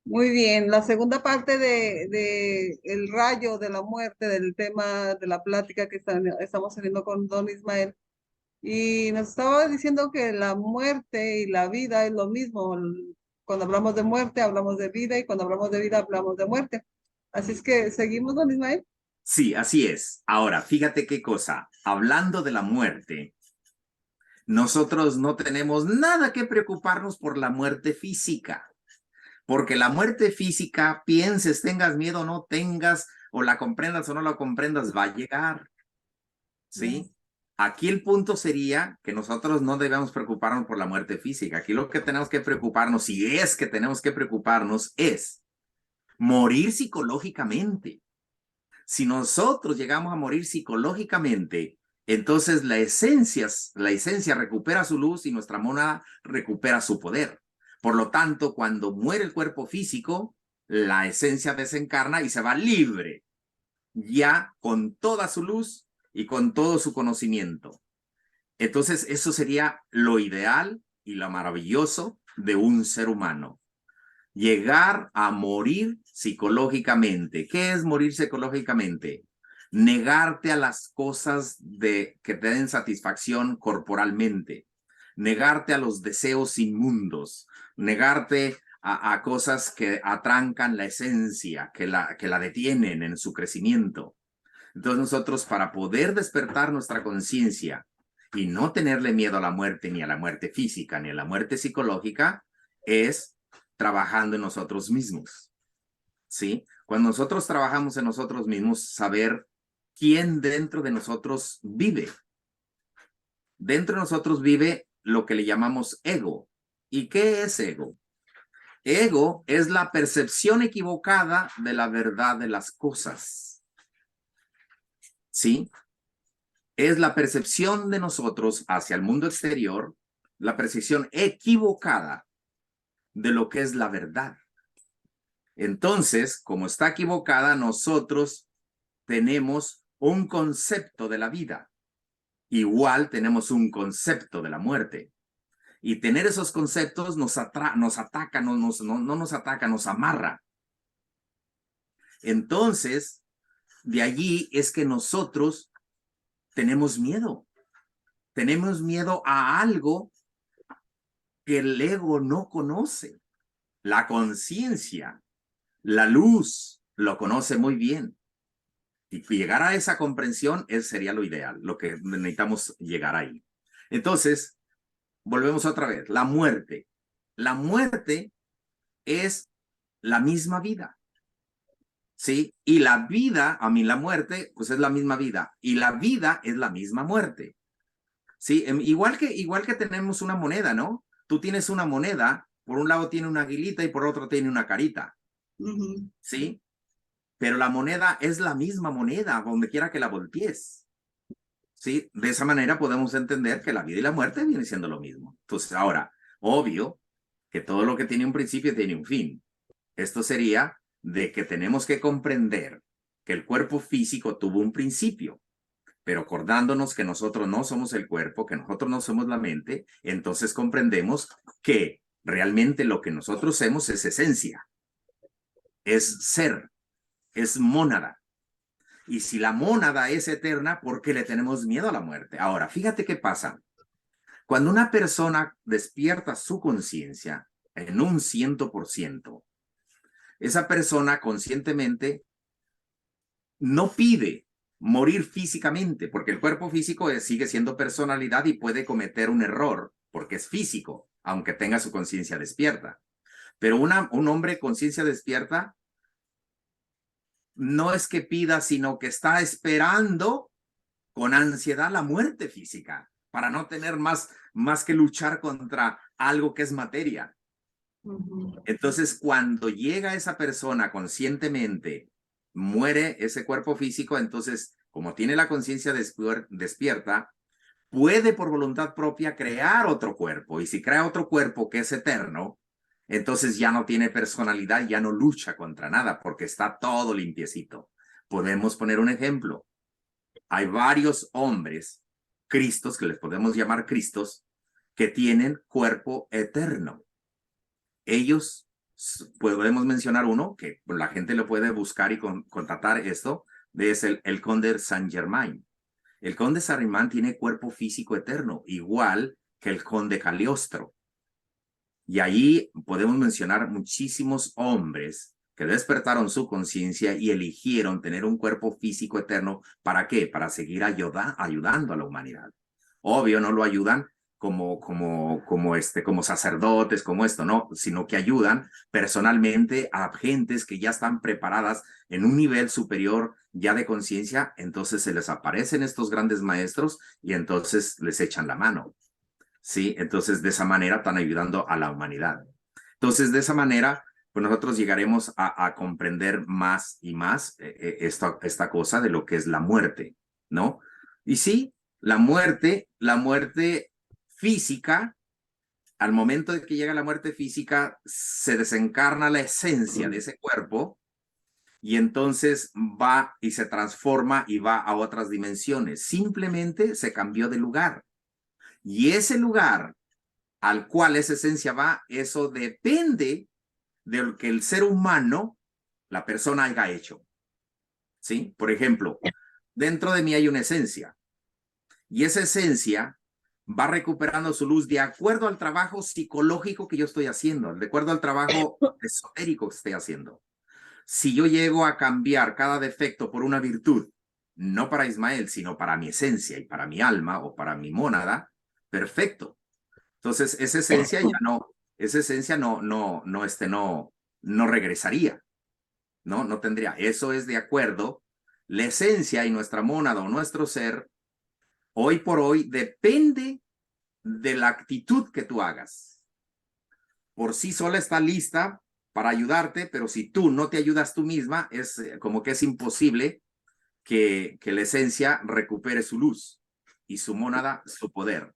Muy bien, la segunda parte de el rayo de la muerte, del tema de la plática que estamos teniendo con don Ismael, y nos estaba diciendo que la muerte y la vida es lo mismo. Cuando hablamos de muerte, hablamos de vida, y cuando hablamos de vida, hablamos de muerte. Así es que seguimos, don Ismael. Sí, así es. Ahora, fíjate qué cosa. Hablando de la muerte, nosotros no tenemos nada que preocuparnos por la muerte física, porque la muerte física, pienses, tengas miedo o no tengas, o la comprendas o no la comprendas, va a llegar, Ujú. ¿sí? Aquí el punto sería que nosotros no debemos preocuparnos por la muerte física. Aquí lo que tenemos que preocuparnos, si es que tenemos que preocuparnos, es morir psicológicamente. Si nosotros llegamos a morir psicológicamente, entonces la esencia recupera su luz y nuestra mónada recupera su poder. Por lo tanto, cuando muere el cuerpo físico, la esencia desencarna y se va libre, ya con toda su luz y con todo su conocimiento. Entonces, eso sería lo ideal y lo maravilloso de un ser humano. Llegar a morir psicológicamente. ¿Qué es morir psicológicamente? Negarte a las cosas que te den satisfacción corporalmente, negarte a los deseos inmundos, negarte a cosas que atrancan la esencia, que la detienen en su crecimiento. Entonces nosotros, para poder despertar nuestra conciencia y no tenerle miedo a la muerte, ni a la muerte física, ni a la muerte psicológica, es trabajando en nosotros mismos, ¿sí? Cuando nosotros trabajamos en nosotros mismos, saber quién dentro de nosotros vive. Dentro de nosotros vive lo que le llamamos ego. ¿Y qué es ego? Ego es la percepción equivocada de la verdad de las cosas, ¿sí? Es la percepción de nosotros hacia el mundo exterior, la percepción equivocada de lo que es la verdad. Entonces, como está equivocada, nosotros tenemos un concepto de la vida. Igual tenemos un concepto de la muerte. Y tener esos conceptos nos ataca, no nos ataca, nos amarra. Entonces, de allí es que nosotros tenemos miedo. Tenemos miedo a algo que el ego no conoce. La conciencia, la luz, lo conoce muy bien. Y llegar a esa comprensión sería lo ideal, lo que necesitamos llegar ahí. Entonces, volvemos otra vez. La muerte. La muerte es la misma vida, ¿sí? Y la vida, la muerte, pues es la misma vida. Y la vida es la misma muerte, ¿sí? Igual que tenemos una moneda, ¿no? Tú tienes una moneda, por un lado tiene una aguilita y por otro tiene una carita, Ujú. ¿sí? Pero la moneda es la misma moneda, donde quiera que la voltees, ¿sí? De esa manera podemos entender que la vida y la muerte vienen siendo lo mismo. Entonces, ahora, obvio que todo lo que tiene un principio tiene un fin. Esto sería de que tenemos que comprender que el cuerpo físico tuvo un principio, pero acordándonos que nosotros no somos el cuerpo, que nosotros no somos la mente, entonces comprendemos que realmente lo que nosotros somos es esencia, es ser, es mónada. Y si la mónada es eterna, ¿por qué le tenemos miedo a la muerte? Ahora, fíjate qué pasa. Cuando una persona despierta su conciencia en un 100%, esa persona conscientemente no pide morir físicamente, porque el cuerpo físico sigue siendo personalidad y puede cometer un error, porque es físico, aunque tenga su conciencia despierta. Pero un hombre conciencia despierta no es que pida, sino que está esperando con ansiedad la muerte física, para no tener más que luchar contra algo que es materia. Ujú. Entonces, cuando llega esa persona conscientemente, muere ese cuerpo físico, entonces, como tiene la conciencia despierta, puede por voluntad propia crear otro cuerpo. Y si crea otro cuerpo que es eterno, entonces ya no tiene personalidad, ya no lucha contra nada, porque está todo limpiecito. Podemos poner un ejemplo. Hay varios hombres, Cristos, que les podemos llamar Cristos, que tienen cuerpo eterno. Ellos Podemos mencionar uno que la gente lo puede buscar y contratar esto, es el conde Saint-Germain. El conde Saint-Germain tiene cuerpo físico eterno, igual que el conde Cagliostro. Y ahí podemos mencionar muchísimos hombres que despertaron su conciencia y eligieron tener un cuerpo físico eterno. ¿Para qué? Para seguir ayudando a la humanidad. Obvio, no lo ayudan como sacerdotes, como esto, no, sino que ayudan personalmente a gentes que ya están preparadas en un nivel superior ya de conciencia. Entonces se les aparecen estos grandes maestros y entonces les echan la mano. ¿Sí? Entonces, de esa manera están ayudando a la humanidad. Entonces, de esa manera, pues nosotros llegaremos a comprender más y más esta cosa de lo que es la muerte, ¿no? Y sí, la muerte física, al momento de que llega la muerte física, se desencarna la esencia de ese cuerpo y entonces va y se transforma y va a otras dimensiones. Simplemente se cambió de lugar. Y ese lugar al cual esa esencia va, eso depende de lo que el ser humano, la persona, haya hecho. ¿Sí? Por ejemplo, dentro de mí hay una esencia y esa esencia va recuperando su luz de acuerdo al trabajo psicológico que yo estoy haciendo, de acuerdo al trabajo esotérico que estoy haciendo. Si yo llego a cambiar cada defecto por una virtud, no para Ismael, sino para mi esencia y para mi alma o para mi mónada, perfecto. Entonces, esa esencia no regresaría, ¿no? No tendría. Eso es de acuerdo. La esencia y nuestra mónada o nuestro ser, hoy por hoy, depende de la actitud que tú hagas. Por sí sola está lista para ayudarte, pero si tú no te ayudas tú misma, es como que es imposible que la esencia recupere su luz y su mónada, su poder.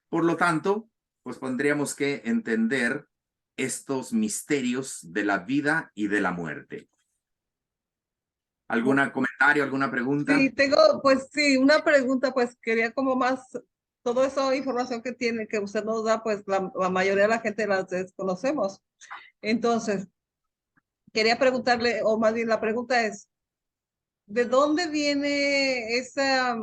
Por lo tanto, pues tendríamos que entender estos misterios de la vida y de la muerte. ¿Algún comentario, alguna pregunta? Sí, tengo, pues sí, una pregunta, pues quería como más, toda esa información que tiene, que usted nos da, pues la mayoría de la gente las desconocemos. Entonces, quería preguntarle, o más bien la pregunta es, ¿de dónde viene esa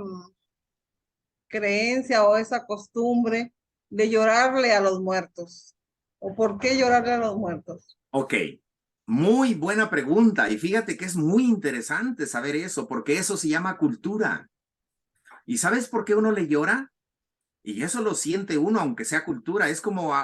creencia o esa costumbre de llorarle a los muertos? ¿O por qué llorarle a los muertos? Ok, muy buena pregunta. Y fíjate que es muy interesante saber eso, porque eso se llama cultura. ¿Y sabes por qué uno le llora? Y eso lo siente uno, aunque sea cultura. Es como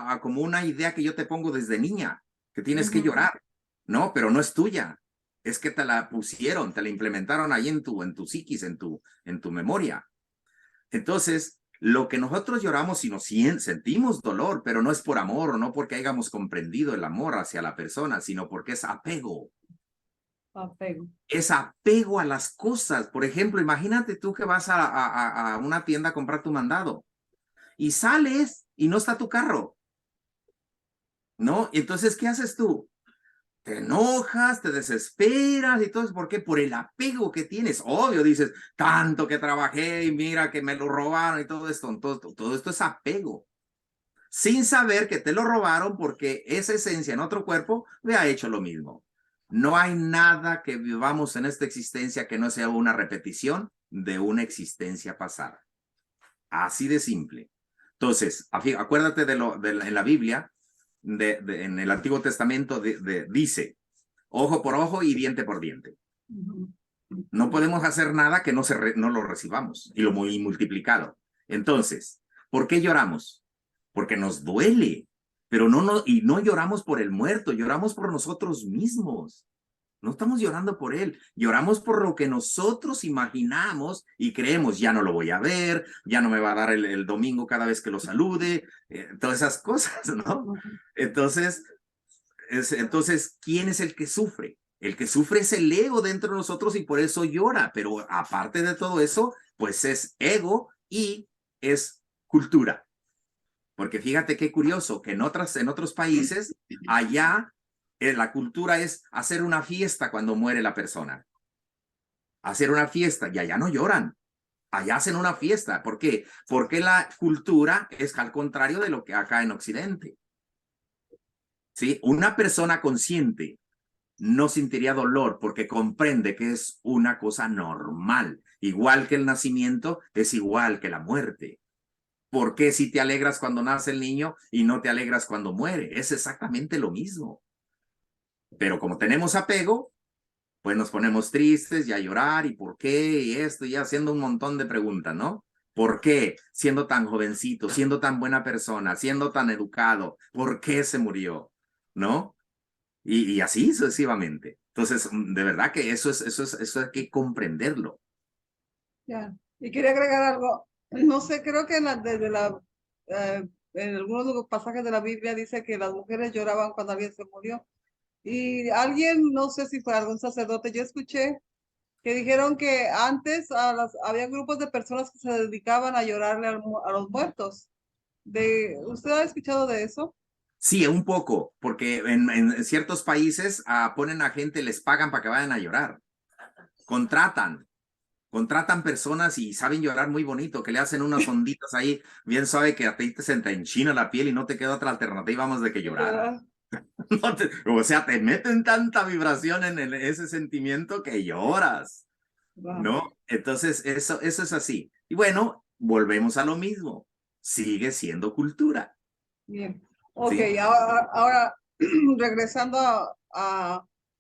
una idea que yo te pongo desde niña, que tienes que llorar. No, pero no es tuya. Es que te la pusieron, te la implementaron ahí en tu psiquis, en tu memoria. Entonces, lo que nosotros lloramos y nos sentimos dolor, pero no es por amor, no porque hayamos comprendido el amor hacia la persona, sino porque es apego. Apego. Es apego a las cosas. Por ejemplo, imagínate tú que vas a una tienda a comprar tu mandado y sales y no está tu carro, ¿no? Entonces, ¿qué haces tú? Te enojas, te desesperas y todo eso. ¿Por qué? Por el apego que tienes. Obvio, dices, tanto que trabajé y mira que me lo robaron y todo esto. Todo esto es apego. Sin saber que te lo robaron porque esa esencia en otro cuerpo le ha hecho lo mismo. No hay nada que vivamos en esta existencia que no sea una repetición de una existencia pasada. Así de simple. Entonces, acuérdate en la Biblia, en el Antiguo Testamento, dice, ojo por ojo y diente por diente. No podemos hacer nada que no lo recibamos y lo muy multiplicado. Entonces, ¿por qué lloramos? Porque nos duele, pero no lloramos por el muerto, lloramos por nosotros mismos. No estamos llorando por él, lloramos por lo que nosotros imaginamos y creemos, ya no lo voy a ver, ya no me va a dar el domingo cada vez que lo salude, todas esas cosas, ¿no? Entonces, ¿quién es el que sufre? El que sufre es el ego dentro de nosotros y por eso llora, pero aparte de todo eso, pues es ego y es cultura. Porque fíjate qué curioso, que en otros países, allá la cultura es hacer una fiesta cuando muere la persona. Hacer una fiesta y allá no lloran. Allá hacen una fiesta. ¿Por qué? Porque la cultura es al contrario de lo que acá en Occidente. ¿sí? Una persona consciente no sentiría dolor porque comprende que es una cosa normal. Igual que el nacimiento, es igual que la muerte. ¿Por qué si te alegras cuando nace el niño y no te alegras cuando muere? Es exactamente lo mismo. Pero como tenemos apego, pues nos ponemos tristes y a llorar y por qué y esto y haciendo un montón de preguntas, ¿no? ¿Por qué siendo tan jovencito, siendo tan buena persona, siendo tan educado, por qué se murió? ¿No? Y así sucesivamente. Entonces, de verdad que eso hay que comprenderlo. Ya. Y quería agregar algo. No sé, creo que en algunos de los pasajes de la Biblia dice que las mujeres lloraban cuando alguien se murió. Y alguien, no sé si fue algún sacerdote, yo escuché que dijeron que antes había grupos de personas que se dedicaban a llorarle a los muertos. ¿Usted ha escuchado de eso? Sí, un poco, porque en ciertos países ponen a gente, les pagan para que vayan a llorar. Contratan, contratan personas y saben llorar muy bonito, que le hacen unas onditas ahí, bien suave que a ti se te enchina la piel y no te queda otra alternativa más de que llorar. ¿Verdad? No o sea, te meten tanta vibración en ese sentimiento que lloras, Wow. ¿no? Entonces, eso es así. Y bueno, volvemos a lo mismo. Sigue siendo cultura, Bien. Ok, ¿sí? ahora regresando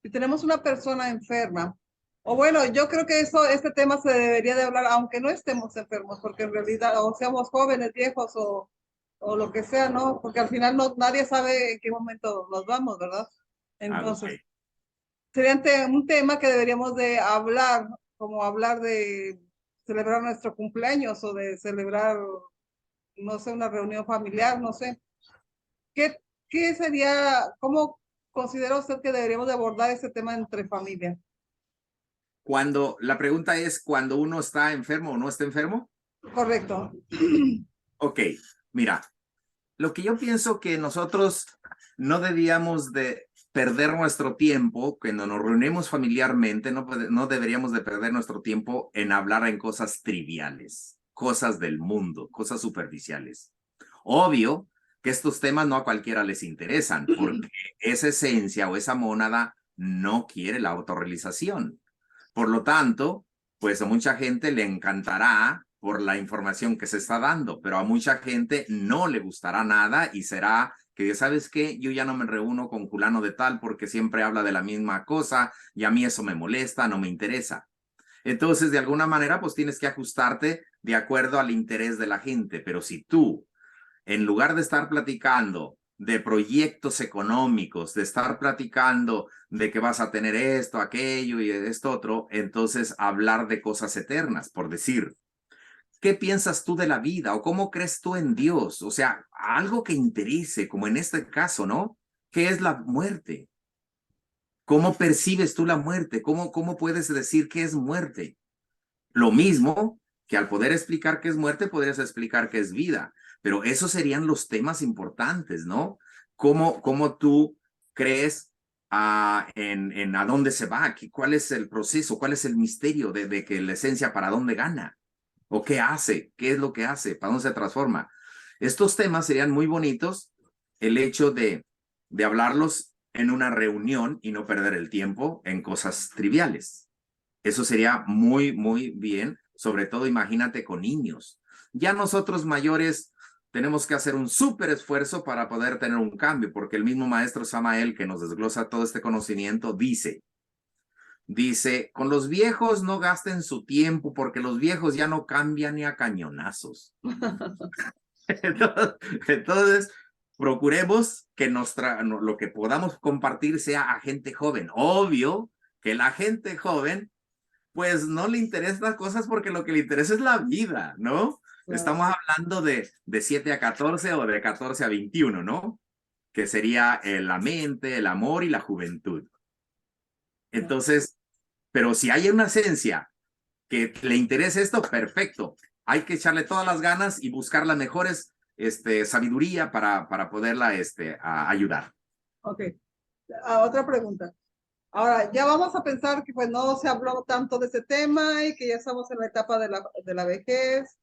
si tenemos una persona enferma, o bueno, yo creo que este tema se debería de hablar, aunque no estemos enfermos, porque en realidad, o seamos jóvenes, viejos, o lo que sea, ¿no? Porque al final nadie sabe en qué momento nos vamos, ¿verdad? Ah, ok. Entonces, sería un tema que deberíamos de hablar, como hablar de celebrar nuestro cumpleaños o de celebrar, no sé, una reunión familiar, no sé. ¿Qué, cómo considera usted que deberíamos de abordar este tema entre familia? Cuando la pregunta es cuando uno está enfermo o no está enfermo. Correcto. Ok, mira, lo que yo pienso que nosotros no debíamos de perder nuestro tiempo cuando nos reunimos familiarmente, no deberíamos de perder nuestro tiempo en hablar en cosas triviales, cosas del mundo, cosas superficiales. Obvio que estos temas no a cualquiera les interesan, porque esa esencia o esa mónada no quiere la autorrealización. Por lo tanto, pues a mucha gente le encantará por la información que se está dando, pero a mucha gente no le gustará nada y será que, ¿sabes qué? Yo ya no me reúno con fulano de tal porque siempre habla de la misma cosa y a mí eso me molesta, no me interesa. Entonces, de alguna manera, pues tienes que ajustarte de acuerdo al interés de la gente, pero si tú en lugar de estar platicando de proyectos económicos, de estar platicando de que vas a tener esto, aquello y esto otro, entonces hablar de cosas eternas, por decir, ¿qué piensas tú de la vida o cómo crees tú en Dios? O sea, algo que interese, como en este caso, ¿no? ¿Qué es la muerte? ¿Cómo percibes tú la muerte? ¿Cómo puedes decir qué es muerte? Lo mismo que al poder explicar qué es muerte, podrías explicar qué es vida. Pero esos serían los temas importantes, ¿no? ¿Cómo tú crees en a dónde se va? ¿Cuál es el proceso? ¿Cuál es el misterio de que la esencia para dónde gana? ¿O qué hace? ¿Qué es lo que hace? ¿Para dónde se transforma? Estos temas serían muy bonitos, el hecho de hablarlos en una reunión y no perder el tiempo en cosas triviales. Eso sería muy, muy bien. Sobre todo, imagínate con niños. Ya nosotros mayores tenemos que hacer un súper esfuerzo para poder tener un cambio, porque el mismo maestro Samael, que nos desglosa todo este conocimiento, dice, con los viejos no gasten su tiempo, porque los viejos ya no cambian ni a cañonazos. Entonces, procuremos que lo que podamos compartir sea a gente joven. Obvio que la gente joven pues no le interesan las cosas porque lo que le interesa es la vida, ¿no? Claro. Estamos hablando de 7 a 14 o de 14 a 21, ¿no? Que sería la mente, el amor y la juventud. Entonces, pero si hay una esencia que le interesa esto, perfecto. Hay que echarle todas las ganas y buscar las mejores sabiduría para poderla ayudar. Ok. Otra pregunta. Ahora, ya vamos a pensar que pues no se habló tanto de ese tema y que ya estamos en la etapa de la vejez,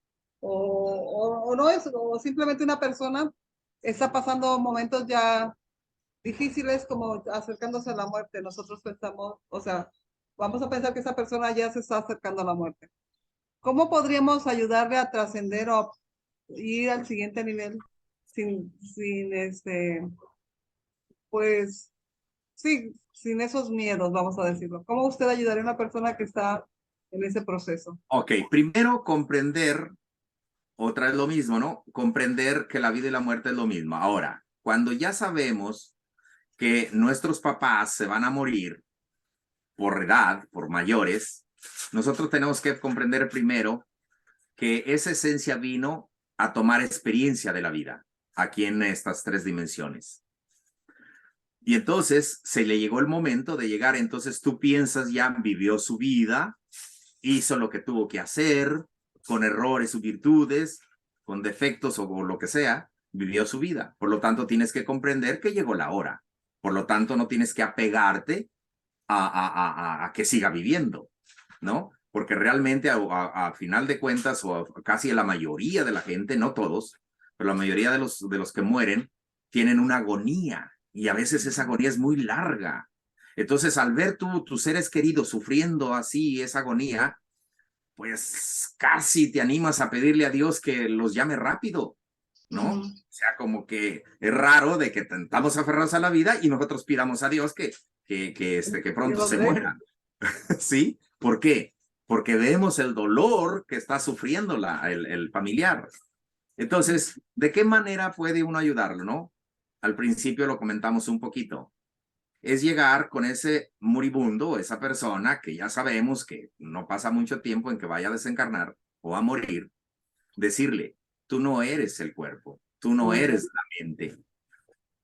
o no es, o simplemente una persona está pasando momentos ya difíciles como acercándose a la muerte. Nosotros pensamos, o sea, vamos a pensar que esa persona ya se está acercando a la muerte. ¿Cómo podríamos ayudarle a trascender o a ir al siguiente nivel sin pues, sí, sin esos miedos, vamos a decirlo? ¿Cómo usted ayudaría a una persona que está en ese proceso? Ok, primero comprender, otra es lo mismo, ¿no? Comprender que la vida y la muerte es lo mismo. Ahora, cuando ya sabemos que nuestros papás se van a morir por edad, por mayores, nosotros tenemos que comprender primero que esa esencia vino a tomar experiencia de la vida aquí en estas tres dimensiones. Y entonces se le llegó el momento de llegar, entonces tú piensas ya vivió su vida, hizo lo que tuvo que hacer, con errores o virtudes, con defectos o lo que sea, vivió su vida. Por lo tanto, tienes que comprender que llegó la hora. Por lo tanto, no tienes que apegarte a que siga viviendo, ¿no? Porque realmente a final de cuentas, o casi la mayoría de la gente, no todos, pero la mayoría de los que mueren, tienen una agonía y a veces esa agonía es muy larga. Entonces, al ver tus seres queridos sufriendo así esa agonía, pues casi te animas a pedirle a Dios que los llame rápido, ¿no? O sea, como que es raro de que estamos aferrados a la vida y nosotros pidamos a Dios que Que pronto los se deje. mueran. ¿Sí? ¿Por qué? Porque vemos el dolor que está sufriendo el familiar. Entonces, ¿de qué manera puede uno ayudarlo, no? Al principio lo comentamos un poquito. Es llegar con ese moribundo, esa persona que ya sabemos que no pasa mucho tiempo en que vaya a desencarnar o a morir, decirle, tú no eres el cuerpo, tú no eres la mente,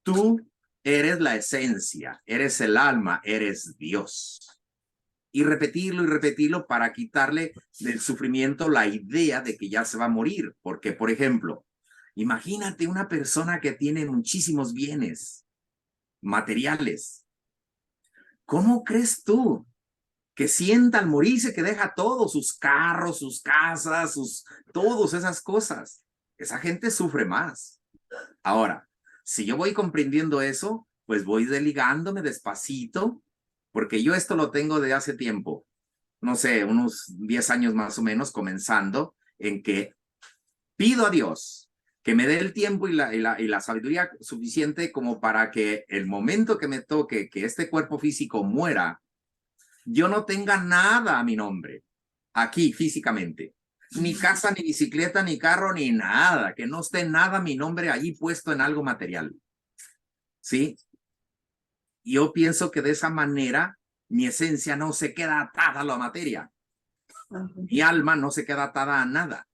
tú eres la esencia, eres el alma, eres Dios. Y repetirlo para quitarle del sufrimiento la idea de que ya se va a morir. Porque, por ejemplo, imagínate una persona que tiene muchísimos bienes materiales. ¿Cómo crees tú que sienta al morirse que deja todo, sus carros, sus casas, todas esas cosas? Esa gente sufre más. Ahora, si yo voy comprendiendo eso, pues voy desligándome despacito, porque yo esto lo tengo de hace tiempo, no sé, unos 10 años más o menos, comenzando en que pido a Dios que me dé el tiempo y la sabiduría suficiente como para que el momento que me toque que este cuerpo físico muera, yo no tenga nada a mi nombre aquí físicamente. Ni casa, ni bicicleta, ni carro, ni nada. Que no esté nada a mi nombre allí puesto en algo material. ¿Sí? Yo pienso que de esa manera mi esencia no se queda atada a la materia. Mi alma no se queda atada a nada,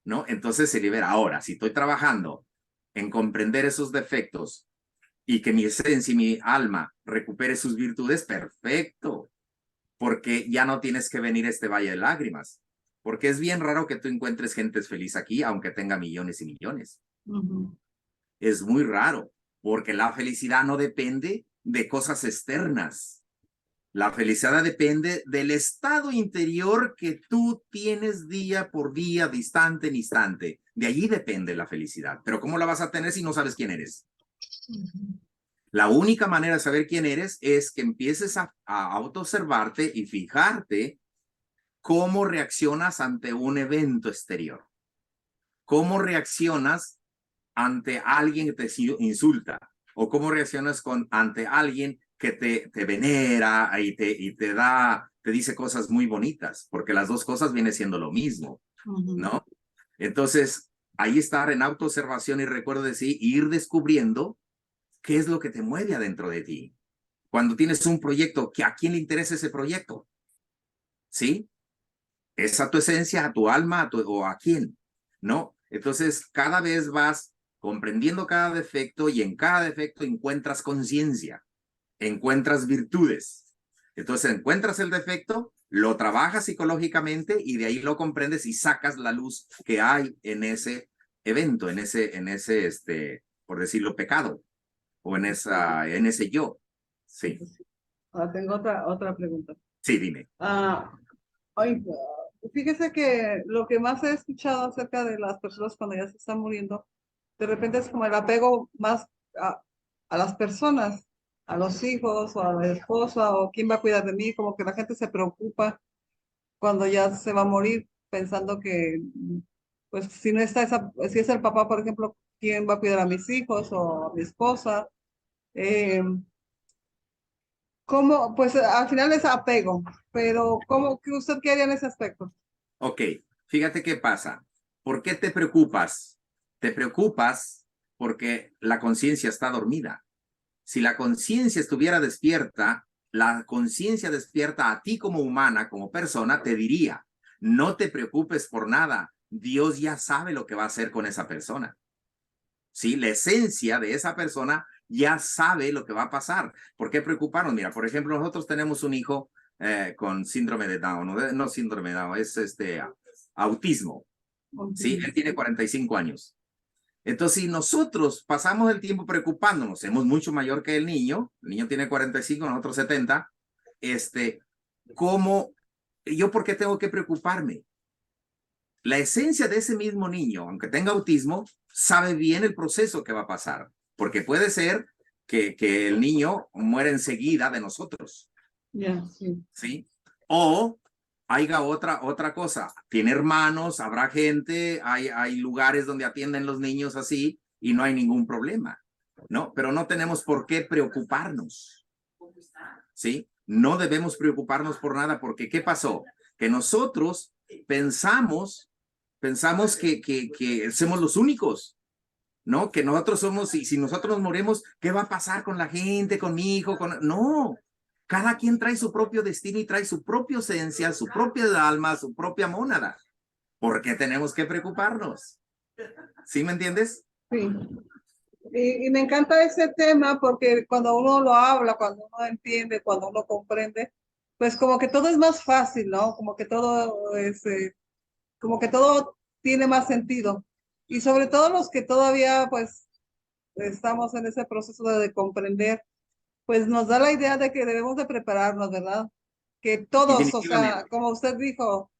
¿no? Entonces se libera. Ahora, si estoy trabajando en comprender esos defectos y que mi esencia y mi alma recupere sus virtudes, perfecto, porque ya no tienes que venir a este valle de lágrimas, porque es bien raro que tú encuentres gente feliz aquí, aunque tenga millones y millones. Es muy raro, porque la felicidad no depende de cosas externas. La felicidad depende del estado interior que tú tienes día por día, instante en instante. De allí depende la felicidad. Pero ¿cómo la vas a tener si no sabes quién eres? La única manera de saber quién eres es que empieces a autoobservarte y fijarte cómo reaccionas ante un evento exterior. ¿Cómo reaccionas ante alguien que te insulta? ¿O cómo reaccionas ante alguien que te venera y te dice cosas muy bonitas? Porque las dos cosas vienen siendo lo mismo, ¿no? Entonces, ahí estar en autoobservación y recuerdo de sí, ir descubriendo qué es lo que te mueve adentro de ti. Cuando tienes un proyecto, ¿a quién le interesa ese proyecto? ¿Sí? ¿Es a tu esencia, a tu alma, o a quién? ¿No? Entonces, cada vez vas comprendiendo cada defecto y en cada defecto encuentras conciencia, encuentras virtudes. Entonces, encuentras el defecto, lo trabajas psicológicamente y de ahí lo comprendes y sacas la luz que hay en ese evento, por decirlo, pecado o en ese yo. Sí, Ahora tengo otra pregunta. sí, dime. Ay, fíjese que lo que más he escuchado acerca de las personas cuando ya se están muriendo, de repente es como el apego más a, a las personas. a los hijos o a la esposa o quién va a cuidar de mí, como que la gente se preocupa cuando ya se va a morir, pensando que, pues, si no está si es el papá, por ejemplo, ¿quién va a cuidar a mis hijos o a mi esposa? Eh, ¿Cómo? Pues al final es apego, pero ¿cómo que usted qué haría en ese aspecto? Ok, fíjate qué pasa. ¿Por qué te preocupas? Te preocupas porque la conciencia está dormida. Si la conciencia estuviera despierta, la conciencia despierta a ti como humana, como persona, te diría, no te preocupes por nada, Dios ya sabe lo que va a hacer con esa persona. ¿Sí? La esencia de esa persona ya sabe lo que va a pasar. ¿Por qué preocuparnos? Mira, por ejemplo, nosotros tenemos un hijo con síndrome de Down, no síndrome de Down, es autismo. ¿Sí? Él tiene 45 años. Entonces, si nosotros pasamos el tiempo preocupándonos, somos mucho mayor que el niño tiene 45, nosotros 70, ¿cómo, yo por qué tengo que preocuparme? La esencia de ese mismo niño, aunque tenga autismo, sabe bien el proceso que va a pasar, porque puede ser que el niño muera enseguida de nosotros, Ya, sí. ¿sí? O haya otra cosa, tiene hermanos, habrá gente, hay lugares donde atienden los niños así y no hay ningún problema, ¿no? Pero no tenemos por qué preocuparnos, ¿sí? No debemos preocuparnos por nada porque ¿qué pasó? Que nosotros pensamos que somos los únicos, ¿no? Que nosotros somos, y si nosotros nos morimos, ¿qué va a pasar con la gente, con mi hijo? No, cada quien trae su propio destino y trae su propia esencia, su propia alma, su propia mónada. ¿Por qué tenemos que preocuparnos? ¿Sí me entiendes? Sí. Y me encanta ese tema porque cuando uno lo habla, cuando uno entiende, cuando uno comprende, pues como que todo es más fácil, ¿no? Como que todo tiene más sentido. Y sobre todo los que todavía, pues, estamos en ese proceso de comprender, pues nos da la idea de que debemos de prepararnos, ¿verdad? Que todos, o sea, Definitivamente. como usted dijo,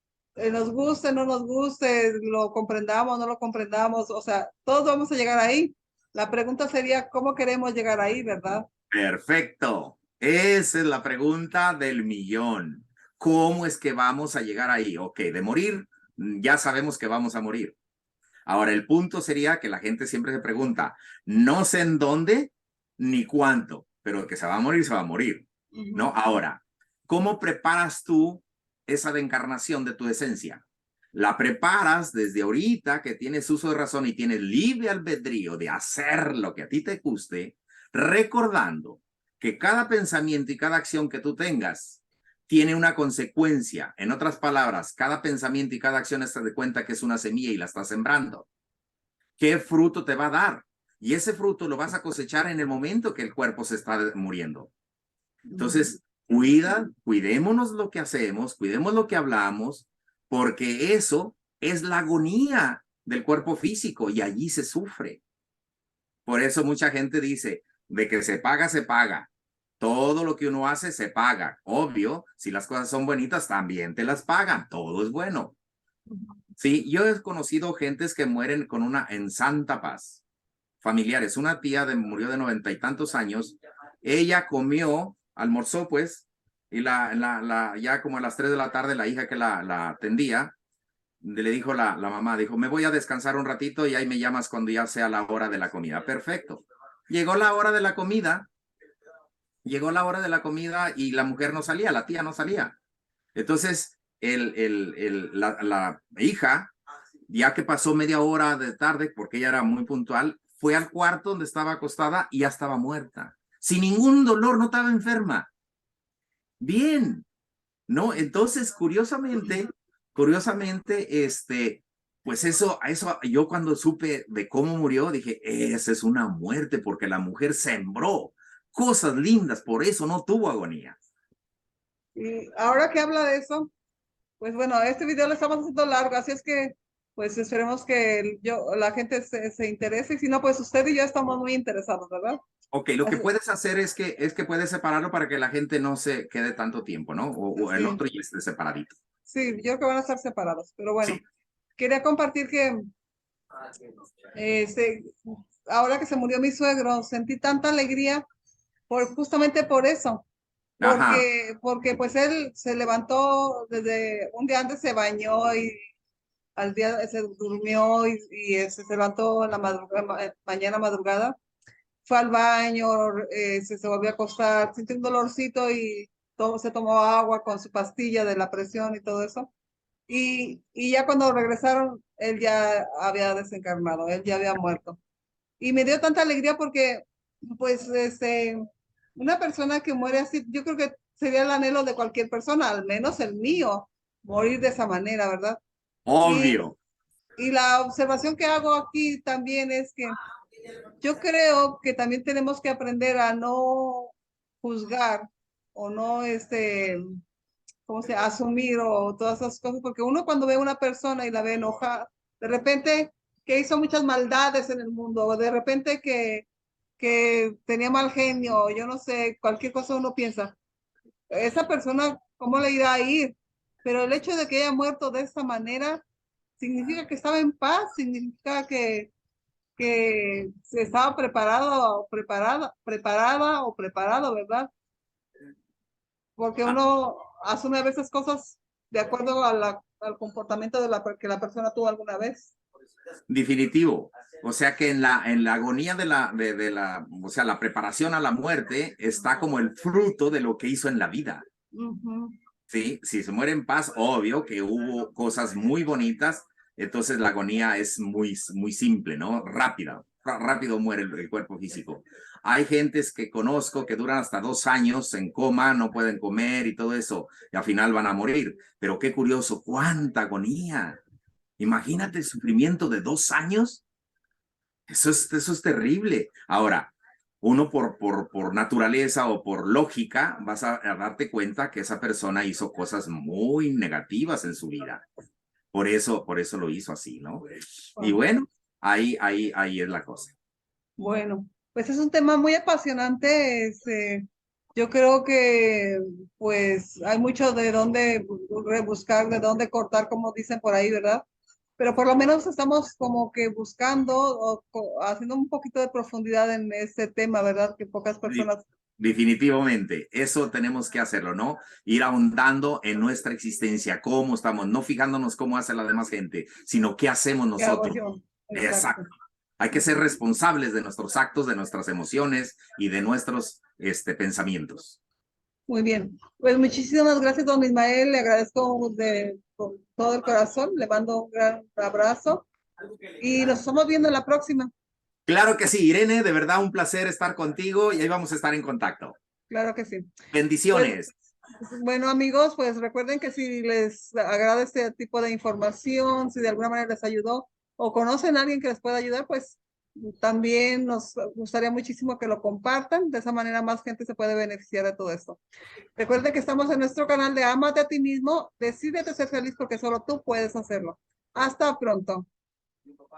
nos guste, no nos guste, lo comprendamos, no lo comprendamos, o sea, todos vamos a llegar ahí. La pregunta sería, ¿cómo queremos llegar ahí, verdad? Perfecto. Esa es la pregunta del millón. ¿Cómo es que vamos a llegar ahí? Ok, de morir, ya sabemos que vamos a morir. Ahora, el punto sería que la gente siempre se pregunta, no sé en dónde ni cuánto, pero que se va a morir, se va a morir, ¿no? Ujú. Ahora, ¿cómo preparas tú esa reencarnación de tu esencia? La preparas desde ahorita que tienes uso de razón y tienes libre albedrío de hacer lo que a ti te guste, recordando que cada pensamiento y cada acción que tú tengas tiene una consecuencia. En otras palabras, cada pensamiento y cada acción está de cuenta que es una semilla y la estás sembrando. ¿Qué fruto te va a dar? Y ese fruto lo vas a cosechar en el momento que el cuerpo se está muriendo. Entonces, cuidémonos lo que hacemos, cuidemos lo que hablamos, porque eso es la agonía del cuerpo físico y allí se sufre. Por eso mucha gente dice, de que se paga, se paga. Todo lo que uno hace se paga. Obvio, si las cosas son bonitas, también te las pagan. Todo es bueno. Sí, yo he conocido gentes que mueren con una en santa paz. Familiares, una tía murió de 90 y tantos años. Ella comió, almorzó pues, y ya como a las 3 de la tarde, la hija que la atendía, le dijo la mamá, dijo, me voy a descansar un ratito y ahí me llamas cuando ya sea la hora de la comida. Perfecto. Llegó la hora de la comida, llegó la hora de la comida y la mujer no salía, la tía no salía. Entonces, la hija, ya que pasó media hora de tarde, porque ella era muy puntual, fue al cuarto donde estaba acostada y ya estaba muerta. Sin ningún dolor, no estaba enferma. Bien, ¿no? Entonces, curiosamente, pues eso, yo cuando supe de cómo murió, dije, esa es una muerte, porque la mujer sembró cosas lindas, por eso no tuvo agonía. Y ahora que habla de eso, pues bueno, este video lo estamos haciendo largo, así es que pues esperemos que la gente se interese y si no, pues usted y yo estamos muy interesados, ¿verdad? Ok, lo que Así- puedes hacer es que puedes separarlo para que la gente no se quede tanto tiempo, ¿no? O el sí, otro y esté separadito. sí, yo creo que van a estar separados, pero bueno, Sí. quería compartir que eh, se- ahora que se murió mi suegro, sentí tanta alegría justamente por eso, Ajá. porque pues él se levantó desde un día antes, se bañó y al día se durmió se levantó en la mañana madrugada, fue al baño, se volvió a acostar, sintió un dolorcito y se tomó agua con su pastilla de la presión y todo eso. Y ya cuando regresaron, él ya había desencarnado, él ya había muerto. Y me dio tanta alegría porque, pues, una persona que muere así, yo creo que sería el anhelo de cualquier persona, al menos el mío, morir de esa manera, ¿verdad? Y, Obvio. y la observación que hago aquí también es que yo creo que también tenemos que aprender a no juzgar o no, ¿cómo se asumir o todas esas cosas? Porque uno cuando ve a una persona y la ve enojada, de repente que hizo muchas maldades en el mundo, o de repente que tenía mal genio, o yo no sé, cualquier cosa uno piensa, esa persona, ¿cómo le irá a ir? Pero el hecho de que haya muerto de esta manera significa que estaba en paz, significa que se estaba preparada o preparado, ¿verdad? Porque Ah, uno asume a veces cosas de acuerdo a al comportamiento que la persona tuvo alguna vez. definitivo. O sea que en la agonía o sea, la preparación a la muerte está como el fruto de lo que hizo en la vida. Ujú. Sí, si se muere en paz, obvio que hubo cosas muy bonitas, entonces la agonía es muy simple, ¿no? Rápida, rápido muere el cuerpo físico. Hay gentes que conozco que duran hasta 2 años en coma, no pueden comer y todo eso, y al final van a morir. Pero qué curioso, cuánta agonía. Imagínate el sufrimiento de 2 años. Eso es terrible. Ahora, uno por naturaleza o por lógica vas a darte cuenta que esa persona hizo cosas muy negativas en su vida. Por eso lo hizo así, ¿no? Y Correcto. bueno, ahí es la cosa. Bueno, pues es un tema muy apasionante. Yo creo que pues hay mucho de dónde rebuscar, de dónde cortar, como dicen por ahí, ¿verdad? Pero por lo menos estamos como que buscando o haciendo un poquito de profundidad en este tema, ¿verdad? Que pocas personas. Definitivamente, eso tenemos que hacerlo, ¿no? Ir ahondando en nuestra existencia, cómo estamos, no fijándonos cómo hace la demás gente, sino qué hacemos ¿Qué hago nosotros. yo? Exacto. Exacto. Hay que ser responsables de nuestros actos, de nuestras emociones y de nuestros pensamientos. Muy bien. Pues muchísimas gracias, don Ismael. Le agradezco con todo el corazón. Le mando un gran abrazo y nos estamos viendo en la próxima. Claro que sí, Irene, de verdad un placer estar contigo y ahí vamos a estar en contacto. Claro que sí. Pues Bendiciones. bueno, amigos, pues recuerden que si les agrada este tipo de información, si de alguna manera les ayudó o conocen a alguien que les pueda ayudar, pues también nos gustaría muchísimo que lo compartan. De esa manera más gente se puede beneficiar de todo esto. Recuerden que estamos en nuestro canal de Amate a ti mismo. Decídete ser feliz porque solo tú puedes hacerlo. Hasta pronto.